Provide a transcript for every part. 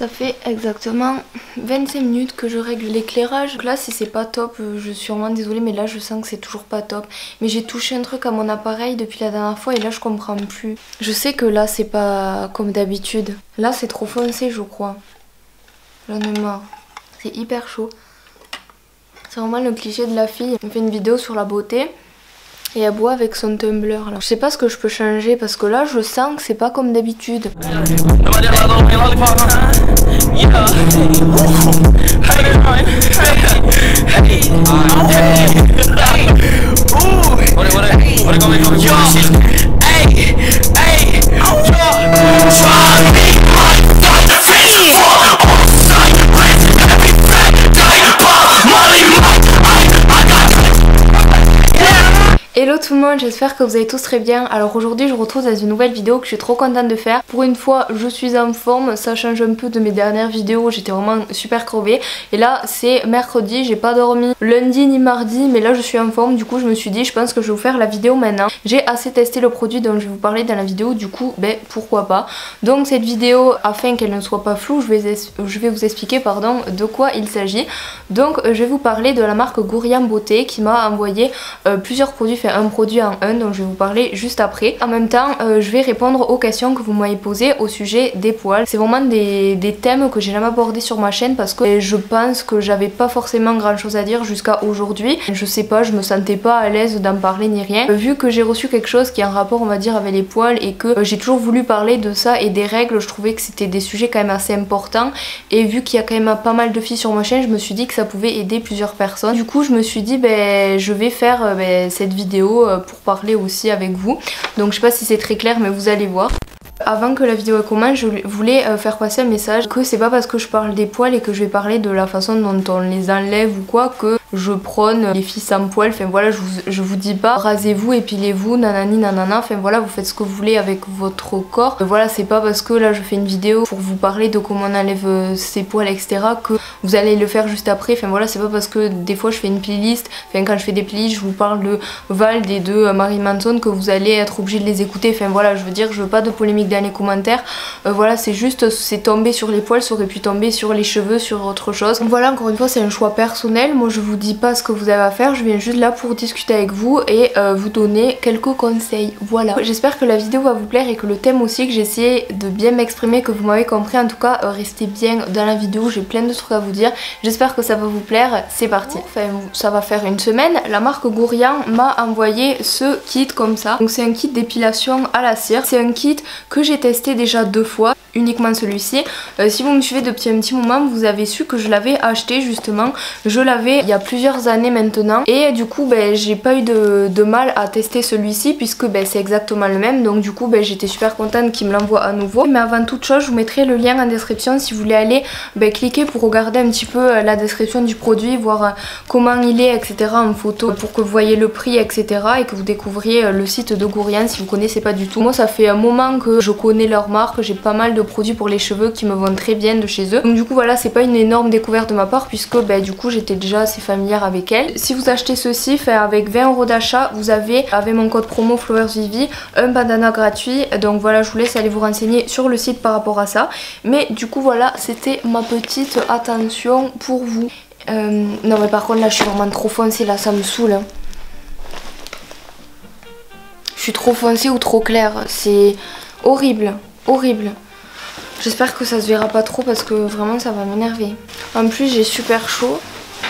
Ça fait exactement 25 minutes que je règle l'éclairage. Donc là si c'est pas top, je suis vraiment désolée mais là je sens que c'est toujours pas top. Mais j'ai touché un truc à mon appareil depuis la dernière fois et là je comprends plus. Je sais que là c'est pas comme d'habitude. Là c'est trop foncé je crois. J'en ai marre. C'est hyper chaud. C'est vraiment le cliché de la fille. Elle fait une vidéo sur la beauté. Et elle boit avec son tumbler là. Je sais pas ce que je peux changer parce que là je sens que c'est pas comme d'habitude. Hello tout le monde, j'espère que vous allez tous très bien. Alors aujourd'hui je vous retrouve dans une nouvelle vidéo que je suis trop contente de faire. Pour une fois je suis en forme, ça change un peu de mes dernières vidéos, j'étais vraiment super crevée. Et là c'est mercredi, j'ai pas dormi lundi ni mardi mais là je suis en forme. Du coup je me suis dit je pense que je vais vous faire la vidéo maintenant. J'ai assez testé le produit dont je vais vous parler dans la vidéo, du coup ben pourquoi pas. Donc cette vidéo, afin qu'elle ne soit pas floue, je vais vous expliquer pardon de quoi il s'agit. Donc je vais vous parler de la marque Gourian Beauté qui m'a envoyé plusieurs produits, un produit en un dont je vais vous parler juste après. En même temps je vais répondre aux questions que vous m'avez posées au sujet des poils. C'est vraiment des thèmes que j'ai jamais abordés sur ma chaîne parce que je pense que j'avais pas forcément grand chose à dire jusqu'à aujourd'hui. Je sais pas, je me sentais pas à l'aise d'en parler ni rien. Vu que j'ai reçu quelque chose qui est en rapport on va dire avec les poils et que j'ai toujours voulu parler de ça et des règles, je trouvais que c'était des sujets quand même assez importants. Et vu qu'il y a quand même pas mal de filles sur ma chaîne, je me suis dit que ça pouvait aider plusieurs personnes. Du coup je me suis dit ben je vais faire cette vidéo pour parler aussi avec vous. Donc je sais pas si c'est très clair mais vous allez voir. Avant que la vidéo commence, je voulais faire passer un message que c'est pas parce que je parle des poils et que je vais parler de la façon dont on les enlève ou quoi que je prône les filles sans poils. Enfin voilà, je vous dis pas rasez-vous, épilez-vous, nanani nanana, enfin voilà, vous faites ce que vous voulez avec votre corps. Voilà, c'est pas parce que là je fais une vidéo pour vous parler de comment on enlève ses poils etc que vous allez le faire juste après. Enfin voilà, c'est pas parce que des fois je fais une playlist, enfin quand je fais des playlists je vous parle de Vald et de Marilyn Manson que vous allez être obligé de les écouter. Enfin voilà, je veux dire, je veux pas de polémique dans les commentaires. Voilà, c'est juste, c'est tombé sur les poils, ça aurait pu tomber sur les cheveux, sur autre chose. Voilà, encore une fois c'est un choix personnel. Moi je vous dis pas ce que vous avez à faire, je viens juste là pour discuter avec vous et vous donner quelques conseils. Voilà, j'espère que la vidéo va vous plaire et que le thème aussi, que j'ai essayé de bien m'exprimer, que vous m'avez compris. En tout cas restez bien dans la vidéo, j'ai plein de trucs à vous dire. J'espère que ça va vous plaire. C'est parti. Enfin ça va faire une semaine, la marque Gourian m'a envoyé ce kit comme ça. Donc c'est un kit d'épilation à la cire. C'est un kit que j'ai testé déjà 2 fois, uniquement celui-ci. Si vous me suivez depuis un petit moment, vous avez su que je l'avais acheté justement. Je l'avais il y a plusieurs années maintenant et du coup ben, j'ai pas eu de mal à tester celui-ci puisque ben, c'est exactement le même. Donc du coup ben, j'étais super contente qu'il me l'envoie à nouveau. Mais avant toute chose, je vous mettrai le lien en description si vous voulez aller cliquer pour regarder un petit peu la description du produit, voir comment il est etc en photo pour que vous voyez le prix etc et que vous découvriez le site de Gourian si vous connaissez pas du tout. Moi ça fait un moment que je connais leur marque, j'ai pas mal de produits pour les cheveux qui me vont très bien de chez eux. Donc du coup voilà, c'est pas une énorme découverte de ma part puisque du coup j'étais déjà assez familière avec elle. Si vous achetez ceci, avec 20 € d'achat, vous avez avec mon code promo FlowersVivi un bandana gratuit. Donc voilà, je vous laisse aller vous renseigner sur le site par rapport à ça. Mais du coup voilà, c'était ma petite attention pour vous. Non mais par contre là je suis vraiment trop foncée, là ça me saoule hein. Je suis trop foncée ou trop claire, c'est horrible, horrible. J'espère que ça se verra pas trop parce que vraiment ça va m'énerver. En plus j'ai super chaud,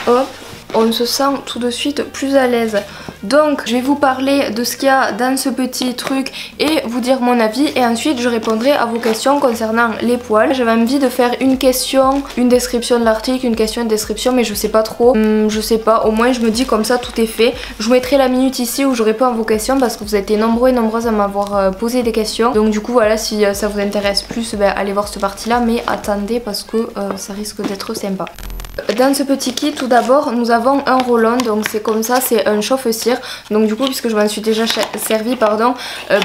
hop, on se sent tout de suite plus à l'aise. Donc je vais vous parler de ce qu'il y a dans ce petit truc et vous dire mon avis et ensuite je répondrai à vos questions concernant les poils. J'avais envie de faire une question, une description de l'article, une question, une description mais je sais pas trop, je sais pas, au moins je me dis comme ça tout est fait. Je vous mettrai la minute ici où je réponds à vos questions parce que vous êtes nombreux et nombreuses à m'avoir posé des questions. Donc du coup voilà, si ça vous intéresse plus, allez voir cette partie là mais attendez parce que ça risque d'être sympa. Dans ce petit kit, tout d'abord, nous avons un roll-on, donc c'est comme ça, c'est un chauffe-cire. Donc du coup, puisque je m'en suis déjà servi, pardon,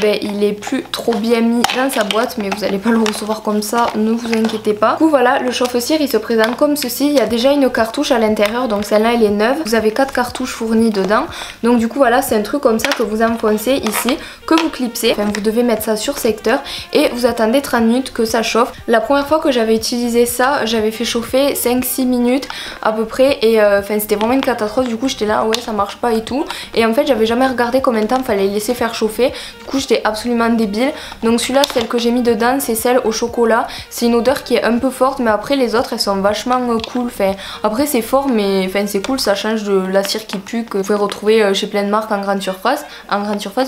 il est plus trop bien mis dans sa boîte, mais vous n'allez pas le recevoir comme ça, ne vous inquiétez pas. Du coup voilà, le chauffe-cire il se présente comme ceci. Il y a déjà une cartouche à l'intérieur, donc celle-là elle est neuve. Vous avez 4 cartouches fournies dedans. Donc du coup voilà, c'est un truc comme ça que vous enfoncez ici, que vous clipsez. Enfin, vous devez mettre ça sur secteur et vous attendez 30 minutes que ça chauffe. La première fois que j'avais utilisé ça, j'avais fait chauffer 5-6 minutes à peu près et c'était vraiment une catastrophe. Du coup j'étais là, ouais ça marche pas et tout. Et en fait j'avais jamais regardé combien de temps fallait laisser faire chauffer. Du coup j'étais absolument débile. Donc celui-là, celle que j'ai mis dedans, c'est celle au chocolat. C'est une odeur qui est un peu forte, mais après les autres elles sont vachement cool. Enfin, après c'est fort, mais c'est cool, ça change de la cire qui pue que vous pouvez retrouver chez plein de marques en grande surface.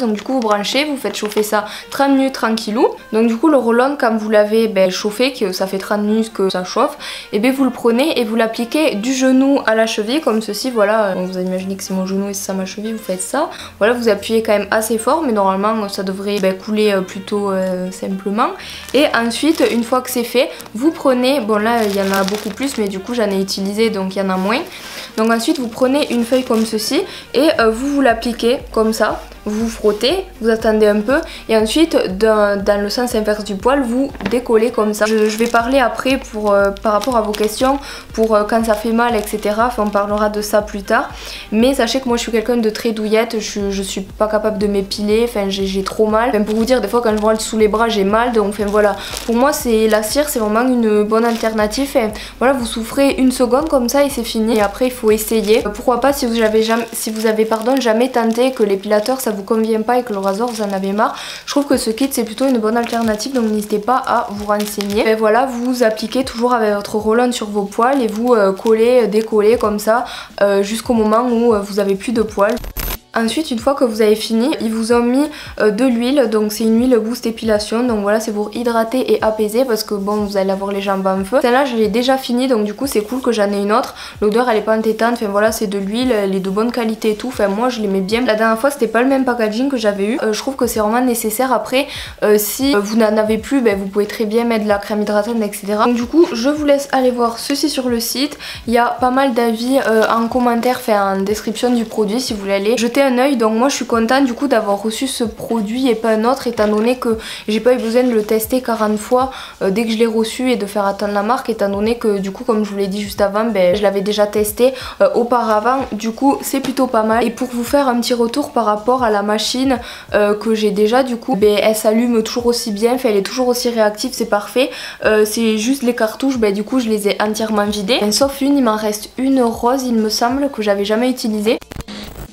Donc du coup vous branchez, vous faites chauffer ça 30 minutes tranquillou. Donc du coup le roll-on, quand vous l'avez chauffé, que ça fait 30 minutes que ça chauffe, et bien vous le prenez et vous l'appliquez du genou à la cheville comme ceci. Voilà, vous allez imaginer que c'est mon genou et c'est ça ma cheville, vous faites ça. Voilà, vous appuyez quand même assez fort, mais normalement ça devrait couler plutôt simplement. Et ensuite, une fois que c'est fait, vous prenez, bon là il y en a beaucoup plus, mais du coup j'en ai utilisé donc il y en a moins. Donc ensuite vous prenez une feuille comme ceci et vous l'appliquez comme ça. Vous frottez, vous attendez un peu et ensuite dans le sens inverse du poil vous décollez comme ça. Je vais parler après par rapport à vos questions pour quand ça fait mal etc. Enfin, on parlera de ça plus tard, mais sachez que moi je suis quelqu'un de très douillette, je suis pas capable de m'épiler, enfin j'ai trop mal. Enfin, pour vous dire, des fois quand je roule sous les bras j'ai mal, donc enfin voilà, pour moi c'est la cire, c'est vraiment une bonne alternative. Enfin, voilà, vous souffrez une seconde comme ça et c'est fini, et après il faut essayer. Pourquoi pas si vous avez jamais tenté que l'épilateur ça vous convient pas et que le rasoir vous en avez marre, je trouve que ce kit c'est plutôt une bonne alternative, donc n'hésitez pas à vous renseigner. Et voilà, vous appliquez toujours avec votre roll-on sur vos poils et vous collez, décollez comme ça jusqu'au moment où vous avez plus de poils. Ensuite, une fois que vous avez fini, ils vous ont mis de l'huile, donc c'est une huile boost épilation, donc voilà, c'est pour hydrater et apaiser parce que bon, vous allez avoir les jambes en feu. Celle-là je l'ai déjà fini, donc du coup c'est cool que j'en ai une autre. L'odeur elle est pas entêtante, enfin voilà, c'est de l'huile, elle est de bonne qualité et tout, enfin moi je l'aimais bien. La dernière fois c'était pas le même packaging que j'avais eu, je trouve que c'est vraiment nécessaire. Après si vous n'en avez plus, vous pouvez très bien mettre de la crème hydratante etc. Donc du coup je vous laisse aller voir ceci sur le site, il y a pas mal d'avis en commentaire, enfin en description du produit si vous voulez aller jeter un œil. Donc moi je suis contente du coup d'avoir reçu ce produit et pas un autre, étant donné que j'ai pas eu besoin de le tester 40 fois dès que je l'ai reçu et de faire attendre la marque, étant donné que du coup comme je vous l'ai dit juste avant, je l'avais déjà testé auparavant, du coup c'est plutôt pas mal. Et pour vous faire un petit retour par rapport à la machine que j'ai déjà, du coup elle s'allume toujours aussi bien, elle est toujours aussi réactive, c'est parfait. C'est juste les cartouches, du coup je les ai entièrement vidées, sauf une, il m'en reste une rose il me semble que j'avais jamais utilisée.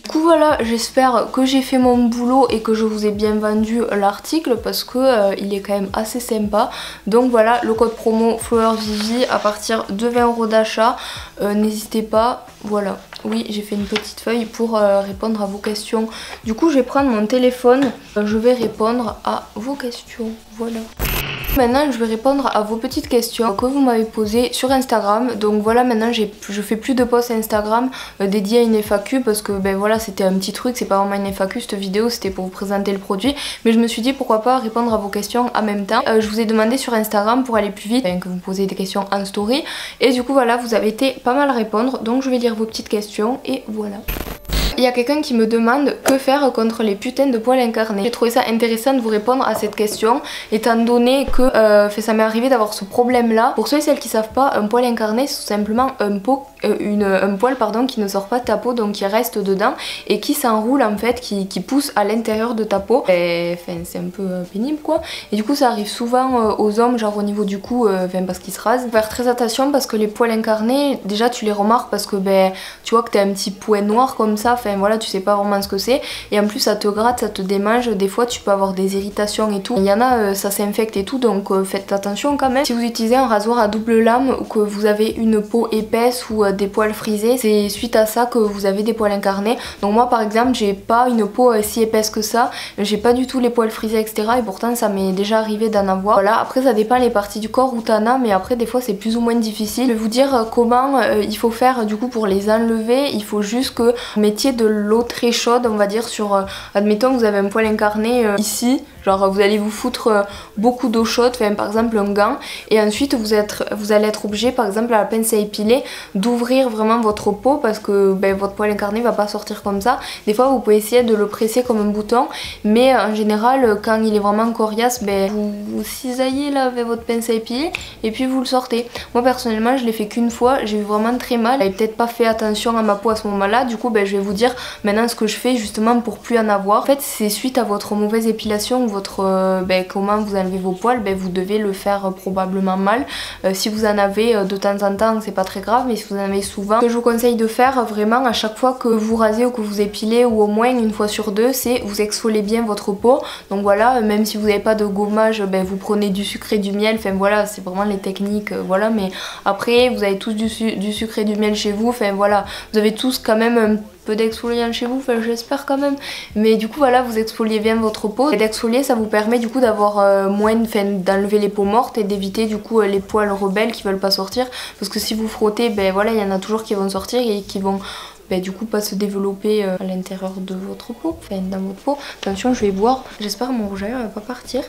Du coup voilà, j'espère que j'ai fait mon boulot et que je vous ai bien vendu l'article parce que il est quand même assez sympa. Donc voilà, le code promo FlowerVivi à partir de 20 € d'achat, n'hésitez pas, voilà. Oui, j'ai fait une petite feuille pour répondre à vos questions. Du coup je vais prendre mon téléphone, je vais répondre à vos questions, voilà. Maintenant je vais répondre à vos petites questions que vous m'avez posées sur Instagram. Donc voilà, maintenant je fais plus de posts Instagram dédiés à une FAQ parce que voilà, c'était un petit truc, c'est pas vraiment une FAQ cette vidéo, c'était pour vous présenter le produit. Mais je me suis dit pourquoi pas répondre à vos questions en même temps. Je vous ai demandé sur Instagram pour aller plus vite, que vous posez des questions en story. Et du coup voilà, vous avez été pas mal à répondre, donc je vais lire vos petites questions et voilà. Il y a quelqu'un qui me demande que faire contre les putains de poils incarnés. J'ai trouvé ça intéressant de vous répondre à cette question, étant donné que ça m'est arrivé d'avoir ce problème là. Pour ceux et celles qui savent pas, un poil incarné c'est tout simplement un poil qui ne sort pas de ta peau, donc qui reste dedans et qui s'enroule en fait, qui pousse à l'intérieur de ta peau. C'est un peu pénible quoi. Et du coup ça arrive souvent aux hommes, genre au niveau du cou, parce qu'ils se rasent. Faut faire très attention parce que les poils incarnés, déjà tu les remarques parce que tu vois que t'as un petit point noir comme ça. Voilà, tu sais pas vraiment ce que c'est et en plus ça te gratte, ça te démange, des fois tu peux avoir des irritations et tout. Il y en a ça s'infecte et tout, donc faites attention quand même. Si vous utilisez un rasoir à double lame ou que vous avez une peau épaisse ou des poils frisés, c'est suite à ça que vous avez des poils incarnés. Donc moi par exemple j'ai pas une peau si épaisse que ça, j'ai pas du tout les poils frisés etc. et pourtant ça m'est déjà arrivé d'en avoir. Voilà, après ça dépend les parties du corps où t'en as, mais après des fois c'est plus ou moins difficile. Je vais vous dire comment il faut faire du coup pour les enlever. Il faut juste que vous mettiez de l'eau très chaude on va dire sur, admettons que vous avez un poil incarné ici, Genre vous allez vous foutre beaucoup d'eau chaude, enfin, par exemple un gant, et ensuite vous allez être obligé, par exemple à la pince à épiler, d'ouvrir vraiment votre peau parce que votre poil incarné va pas sortir comme ça. Des fois vous pouvez essayer de le presser comme un bouton, mais en général quand il est vraiment coriace, vous cisaillez là avec votre pince à épiler et puis vous le sortez. Moi personnellement je l'ai fait qu'une fois, j'ai eu vraiment très mal, j'avais peut-être pas fait attention à ma peau à ce moment là, du coup je vais vous dire maintenant ce que je fais justement pour plus en avoir. En fait c'est suite à votre mauvaise épilation ou votre comment vous enlevez vos poils, vous devez le faire probablement mal. Si vous en avez de temps en temps c'est pas très grave, mais si vous en avez souvent, ce que je vous conseille de faire vraiment à chaque fois que vous rasez ou que vous épilez, ou au moins une fois sur deux, c'est vous exfoliez bien votre peau. Donc voilà, même si vous n'avez pas de gommage, vous prenez du sucre et du miel, enfin voilà, c'est vraiment les techniques, voilà. Mais après vous avez tous du sucre et du miel chez vous, enfin voilà, vous avez tous quand même un peu d'exfoliant chez vous, enfin j'espère quand même. Mais du coup voilà, vous exfoliez bien votre peau, et d'exfolier ça vous permet du coup d'avoir moins, d'enlever les peaux mortes et d'éviter du coup les poils rebelles qui veulent pas sortir, parce que si vous frottez, voilà, il y en a toujours qui vont sortir et qui vont du coup pas se développer à l'intérieur de votre peau, enfin dans votre peau. Attention, je vais boire, j'espère mon rouge à lèvres va pas partir.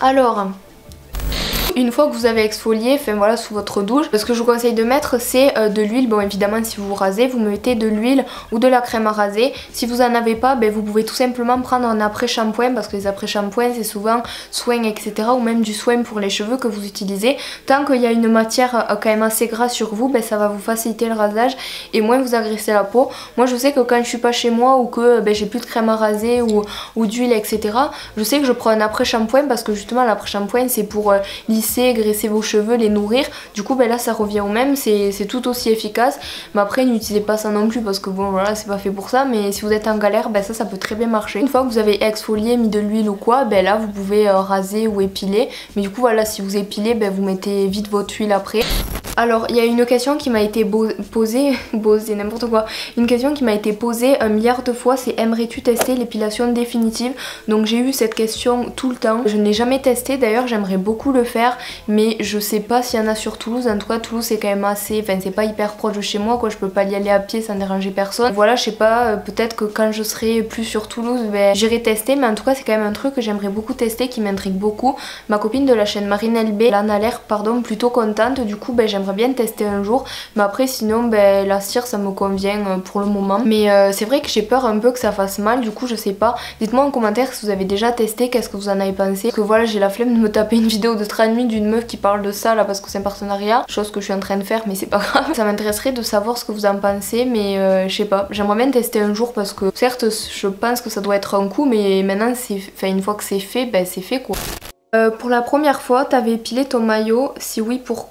Alors une fois que vous avez exfolié, enfin voilà, sous votre douche, ce que je vous conseille de mettre c'est de l'huile. Bon évidemment si vous vous rasez, vous mettez de l'huile ou de la crème à raser. Si vous en avez pas, vous pouvez tout simplement prendre un après-shampoing, parce que les après-shampoings c'est souvent soin etc, ou même du soin pour les cheveux que vous utilisez. Tant qu'il y a une matière quand même assez grasse sur vous, ça va vous faciliter le rasage et moins vous agresser la peau. Moi je sais que quand je suis pas chez moi ou que j'ai plus de crème à raser ou d'huile etc, je sais que je prends un après-shampoing, parce que justement l'après-shampoing c'est pour lisser, graisser vos cheveux, les nourrir. Du coup là ça revient au même, c'est tout aussi efficace. Mais après n'utilisez pas ça non plus, parce que bon voilà, c'est pas fait pour ça. Mais si vous êtes en galère, ça peut très bien marcher. Une fois que vous avez exfolié, mis de l'huile ou quoi, là vous pouvez raser ou épiler. Mais du coup voilà, si vous épilez, vous mettez vite votre huile après. Alors il y a une question qui m'a été posée, n'importe quoi, une question qui m'a été posée un milliard de fois, c'est aimerais-tu tester l'épilation définitive? Donc j'ai eu cette question tout le temps, je n'ai jamais testé, d'ailleurs j'aimerais beaucoup le faire, mais je sais pas s'il y en a sur Toulouse. En tout cas Toulouse c'est quand même assez, enfin c'est pas hyper proche de chez moi quoi, je peux pas y aller à pied sans déranger personne. Voilà, je sais pas, peut-être que quand je serai plus sur Toulouse j'irai tester, mais en tout cas c'est quand même un truc que j'aimerais beaucoup tester, qui m'intrigue beaucoup. Ma copine de la chaîne Marine LB, elle en a l'air plutôt contente, du coup j'aimerais bien tester un jour, mais après sinon la cire ça me convient pour le moment. Mais c'est vrai que j'ai peur un peu que ça fasse mal, du coup je sais pas, dites-moi en commentaire si vous avez déjà testé, qu'est-ce que vous en avez pensé, parce que voilà, j'ai la flemme de me taper une vidéo de 30 minutes d'une meuf qui parle de ça là, parce que c'est un partenariat, chose que je suis en train de faire mais c'est pas grave. Ça m'intéresserait de savoir ce que vous en pensez, mais je sais pas, j'aimerais bien tester un jour, parce que certes je pense que ça doit être un coup, mais maintenant une fois que c'est fait, c'est fait quoi. Pour la première fois t'avais épilé ton maillot, si oui pour...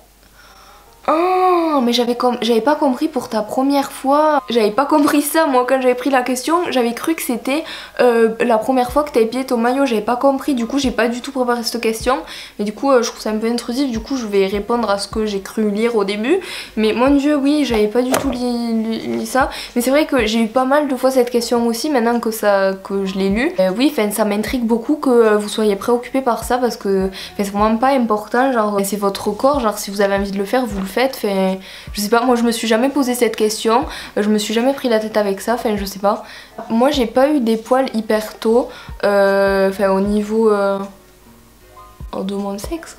Oh, mais j'avais pas compris pour ta première fois. J'avais pas compris ça moi quand j'avais pris la question. J'avais cru que c'était la première fois que t'as épilé ton maillot. J'avais pas compris, du coup j'ai pas du tout préparé cette question. Mais du coup je trouve ça un peu intrusif. Du coup je vais répondre à ce que j'ai cru lire au début. Mais mon dieu, oui, j'avais pas du tout lu ça. Mais c'est vrai que j'ai eu pas mal de fois cette question aussi maintenant que je l'ai lu. Oui, ça m'intrigue beaucoup que vous soyez préoccupé par ça, parce que c'est vraiment pas important. Genre c'est votre corps, genre si vous avez envie de le faire, vous le faites. Je sais pas, moi je me suis jamais posé cette question, je me suis jamais pris la tête avec ça, je sais pas. Moi j'ai pas eu des poils hyper tôt, au niveau de mon sexe.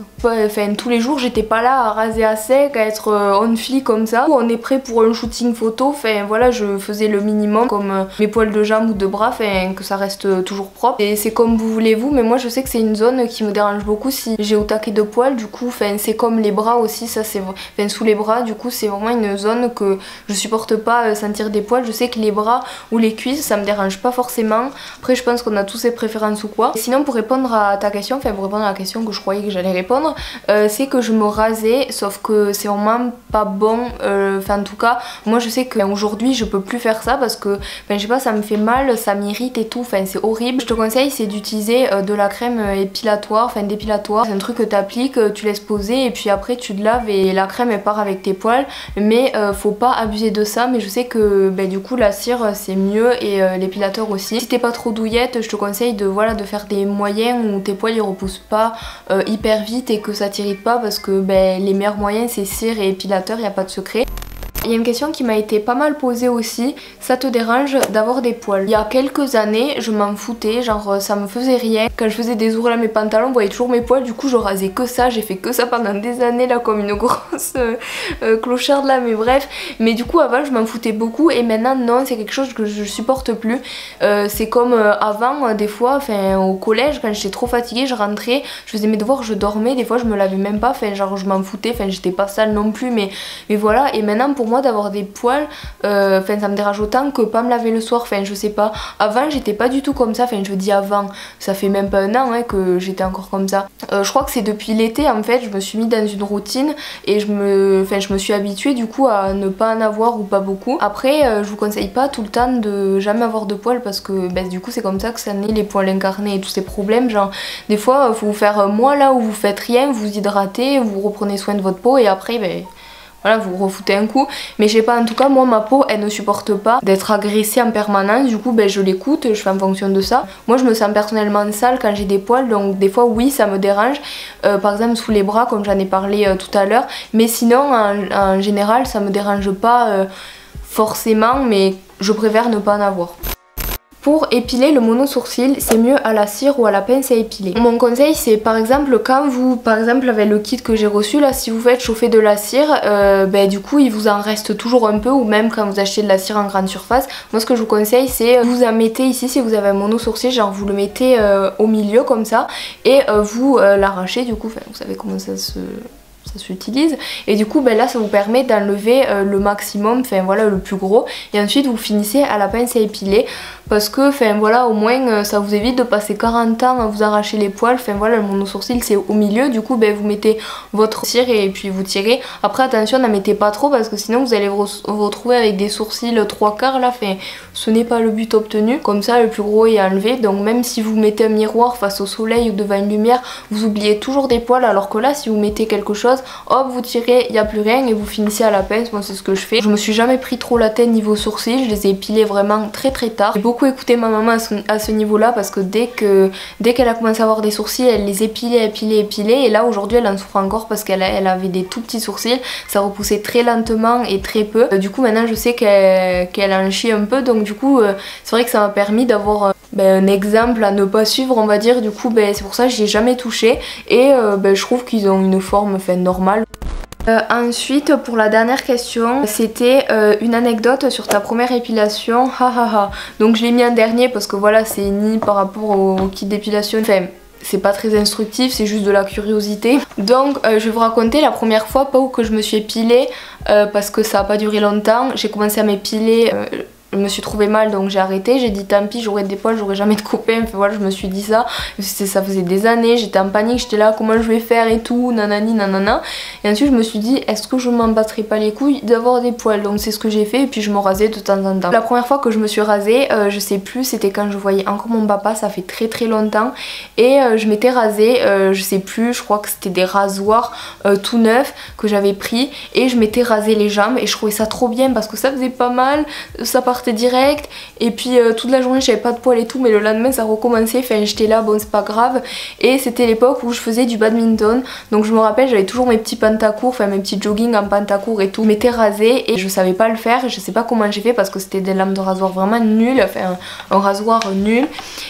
Tous les jours j'étais pas là à raser à sec, à être on fly comme ça. On est prêt pour un shooting photo, voilà, je faisais le minimum, comme mes poils de jambes ou de bras, que ça reste toujours propre. Et c'est comme vous voulez vous, mais moi je sais que c'est une zone qui me dérange beaucoup si j'ai au taquet de poils. Du coup c'est comme les bras aussi, ça c'est sous les bras, du coup c'est vraiment une zone que je supporte pas sentir des poils. Je sais que les bras ou les cuisses ça me dérange pas forcément. Après je pense qu'on a tous ses préférences ou quoi. Et sinon pour répondre à ta question, pour répondre à la question que je croyais que j'allais répondre, c'est que je me rasais, sauf que c'est vraiment pas bon. En tout cas moi je sais qu'aujourd'hui je peux plus faire ça, parce que je sais pas, ça me fait mal, ça m'irrite et tout, c'est horrible. Je te conseille c'est d'utiliser de la crème épilatoire, dépilatoire. C'est un truc que t'appliques, tu laisses poser et puis après tu te laves et la crème elle part avec tes poils. Mais faut pas abuser de ça. Mais je sais que du coup la cire c'est mieux, et l'épilateur aussi. Si t'es pas trop douillette, je te conseille de faire des moyens où tes poils ils repoussent pas hyper vite et que ça t'irrite pas, parce que les meilleurs moyens c'est cire et épilateur, y a pas de secret. Il y a une question qui m'a été pas mal posée aussi, ça te dérange d'avoir des poils? Il y a quelques années je m'en foutais, genre ça me faisait rien. Quand je faisais des ourls à mes pantalons, vous voyez toujours mes poils, du coup je rasais que ça, j'ai fait que ça pendant des années là comme une grosse clocharde là, mais bref. Mais du coup avant je m'en foutais beaucoup et maintenant non, c'est quelque chose que je supporte plus. C'est comme avant des fois, enfin au collège quand j'étais trop fatiguée, je rentrais, je faisais mes devoirs, je dormais, des fois je me lavais même pas, enfin genre je m'en foutais, enfin j'étais pas sale non plus, mais voilà. Et maintenant pour moi d'avoir des poils, enfin ça me dérange autant que pas me laver le soir, enfin je sais pas. Avant j'étais pas du tout comme ça, enfin je dis avant, ça fait même pas un an hein, que j'étais encore comme ça. Je crois que c'est depuis l'été en fait, je me suis mis dans une routine et je me suis habituée du coup à ne pas en avoir ou pas beaucoup. Après je vous conseille pas tout le temps de jamais avoir de poils parce que du coup c'est comme ça que ça naît les poils incarnés et tous ces problèmes. Genre des fois faut vous faire moi là où vous faites rien, vous hydratez, vous reprenez soin de votre peau et après voilà, vous refoutez un coup. Mais je sais pas, en tout cas moi ma peau elle ne supporte pas d'être agressée en permanence. Du coup je l'écoute, je fais en fonction de ça. Moi je me sens personnellement sale quand j'ai des poils, donc des fois oui ça me dérange, par exemple sous les bras comme j'en ai parlé tout à l'heure. Mais sinon en général ça me dérange pas forcément, mais je préfère ne pas en avoir. Pour épiler le mono-sourcil, c'est mieux à la cire ou à la pince à épiler. Mon conseil c'est par exemple quand vous, par exemple avec le kit que j'ai reçu là, si vous faites chauffer de la cire, du coup il vous en reste toujours un peu, ou même quand vous achetez de la cire en grande surface. Moi ce que je vous conseille c'est vous en mettez ici si vous avez un mono-sourcil, genre vous le mettez au milieu comme ça et vous l'arrachez du coup, vous savez comment ça s'utilise et du coup là ça vous permet d'enlever le maximum, enfin voilà le plus gros, et ensuite vous finissez à la pince à épiler parce que enfin voilà au moins ça vous évite de passer 40 ans à vous arracher les poils. Enfin voilà le mono-sourcil c'est au milieu, du coup vous mettez votre cire et puis vous tirez. Après attention n'en mettez pas trop parce que sinon vous allez vous retrouver avec des sourcils 3/4 là, enfin ce n'est pas le but obtenu. Comme ça le plus gros est enlevé, donc même si vous mettez un miroir face au soleil ou devant une lumière vous oubliez toujours des poils, alors que là si vous mettez quelque chose, hop vous tirez, il n'y a plus rien et vous finissez à la pince. Moi c'est ce que je fais. Je me suis jamais pris trop la tête niveau sourcils, je les ai épilés vraiment très tard. J'ai beaucoup écouté ma maman à ce niveau là parce que dès qu'elle a commencé à avoir des sourcils elle les épilait et là aujourd'hui elle en souffre encore parce qu'elle avait des tout petits sourcils, ça repoussait très lentement et très peu. Du coup maintenant je sais qu'elle en chie un peu, donc du coup c'est vrai que ça m'a permis d'avoir un exemple à ne pas suivre on va dire. Du coup c'est pour ça que j'y ai jamais touché et je trouve qu'ils ont une forme normale. Ensuite pour la dernière question, c'était une anecdote sur ta première épilation, donc je l'ai mis en dernier parce que voilà c'est ni par rapport au kit d'épilation, enfin c'est pas très instructif, c'est juste de la curiosité. Donc je vais vous raconter la première fois, pas où que je me suis épilée parce que ça a pas duré longtemps. J'ai commencé à m'épiler, je me suis trouvée mal donc j'ai arrêté, j'ai dit tant pis j'aurai des poils, j'aurai jamais de copains, enfin voilà je me suis dit ça. Ça faisait des années, j'étais en panique, j'étais là comment je vais faire et tout, nanani nanana. Et ensuite je me suis dit est-ce que je m'en battrais pas les couilles d'avoir des poils, donc c'est ce que j'ai fait et puis je me rasais de temps en temps. La première fois que je me suis rasée, je sais plus, c'était quand je voyais encore mon papa, ça fait très longtemps, et je m'étais rasée, je sais plus, je crois que c'était des rasoirs tout neufs que j'avais pris et je m'étais rasé les jambes et je trouvais ça trop bien parce que ça faisait pas mal, ça partait direct et puis toute la journée j'avais pas de poils et tout, mais le lendemain ça recommençait, enfin j'étais là bon c'est pas grave. Et c'était l'époque où je faisais du badminton, donc je me rappelle j'avais toujours mes petits pantacourts, enfin mes petits jogging en pantacourt et tout, je m'étais rasée et je savais pas le faire, je sais pas comment j'ai fait parce que c'était des lames de rasoir vraiment nulles, enfin un rasoir nul,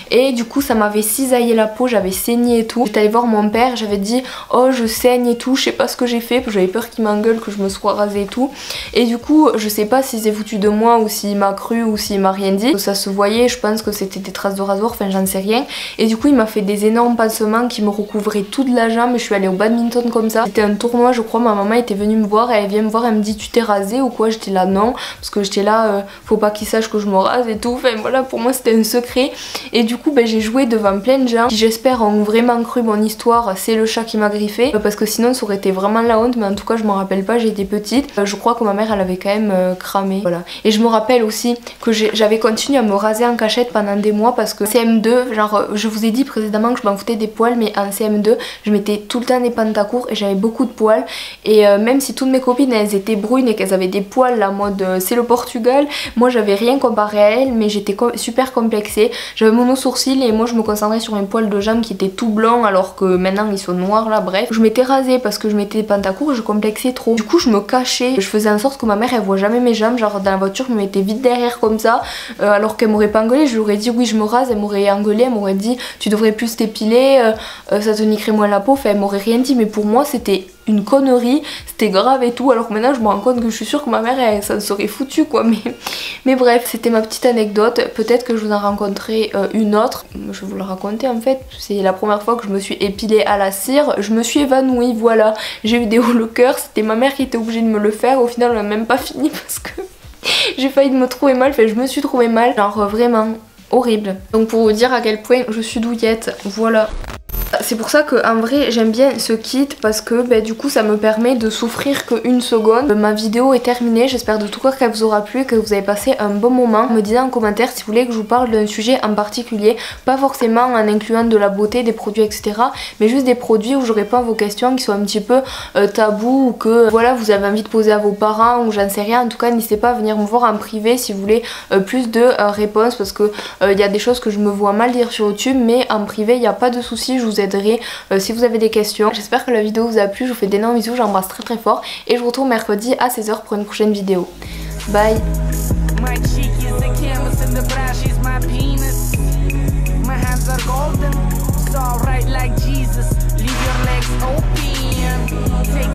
et du coup ça m'avait cisaillé la peau, j'avais saigné et tout. J'étais allée voir mon père, j'avais dit oh je saigne et tout, je sais pas ce que j'ai fait, j'avais peur qu'il m'engueule que je me sois rasée et tout, et du coup je sais pas s'il s'est foutu de moi ou s'il m'a cru ou s'il m'a rien dit, ça se voyait, je pense que c'était des traces de rasoir, enfin j'en sais rien. Et du coup il m'a fait des énormes pansements qui me recouvraient toute la jambe, je suis allée au badminton comme ça, c'était un tournoi je crois, ma maman était venue me voir, elle vient me voir, elle me dit tu t'es rasée ou quoi, j'étais là non, parce que j'étais là faut pas qu'ils sachent que je me rase et tout, enfin voilà pour moi c'était un secret. Et du coup j'ai joué devant plein de gens qui j'espère ont vraiment cru mon histoire, c'est le chat qui m'a griffé, parce que sinon ça aurait été vraiment la honte, mais en tout cas je m'en rappelle pas, j'étais petite, je crois que ma mère elle avait quand même cramé, voilà. Et je me rappelle aussi dit que j'avais continué à me raser en cachette pendant des mois parce que CM2, genre je vous ai dit précédemment que je m'en foutais des poils, mais en CM2 je mettais tout le temps des pantacourts et j'avais beaucoup de poils, et même si toutes mes copines elles étaient brunes et qu'elles avaient des poils la mode c'est le Portugal, moi j'avais rien comparé à elles, mais j'étais super complexée. J'avais mono sourcil et moi je me concentrais sur mes poils de jambes qui étaient tout blancs alors que maintenant ils sont noirs là, bref. Je m'étais rasée parce que je mettais des pantacourts et je complexais trop. Du coup je me cachais, je faisais en sorte que ma mère elle voit jamais mes jambes, genre dans la voiture je me mettais vite derrière comme ça, alors qu'elle m'aurait pas engueulé, je lui aurais dit oui je me rase, elle m'aurait engueulé, elle m'aurait dit tu devrais plus t'épiler, ça te niquerait moins la peau, enfin elle m'aurait rien dit, mais pour moi c'était une connerie, c'était grave et tout, alors que maintenant je me rends compte que je suis sûre que ma mère elle, ça serait foutu quoi, mais bref, c'était ma petite anecdote. Peut-être que je vous en rencontrerai une autre, je vais vous le raconter en fait. C'est la première fois que je me suis épilée à la cire, je me suis évanouie, voilà, j'ai eu des hauts le cœur, c'était ma mère qui était obligée de me le faire, au final on a même pas fini parce que j'ai failli me trouver mal, enfin je me suis trouvée mal, genre vraiment horrible. Donc pour vous dire à quel point je suis douillette, voilà. C'est pour ça que en vrai j'aime bien ce kit parce que du coup ça me permet de souffrir qu'une seconde. Ma vidéo est terminée, j'espère de tout cœur qu'elle vous aura plu, que vous avez passé un bon moment. Me dites en commentaire si vous voulez que je vous parle d'un sujet en particulier, pas forcément en incluant de la beauté, des produits etc, mais juste des produits où je réponds à vos questions qui sont un petit peu tabous, ou que voilà vous avez envie de poser à vos parents ou j'en sais rien. En tout cas n'hésitez pas à venir me voir en privé si vous voulez plus de réponses, parce que il y a des choses que je me vois mal dire sur YouTube, mais en privé il n'y a pas de souci, je vous aiderai si vous avez des questions. J'espère que la vidéo vous a plu, je vous fais d'énormes bisous, j'embrasse très très fort et je vous retrouve mercredi à 16 h pour une prochaine vidéo. Bye.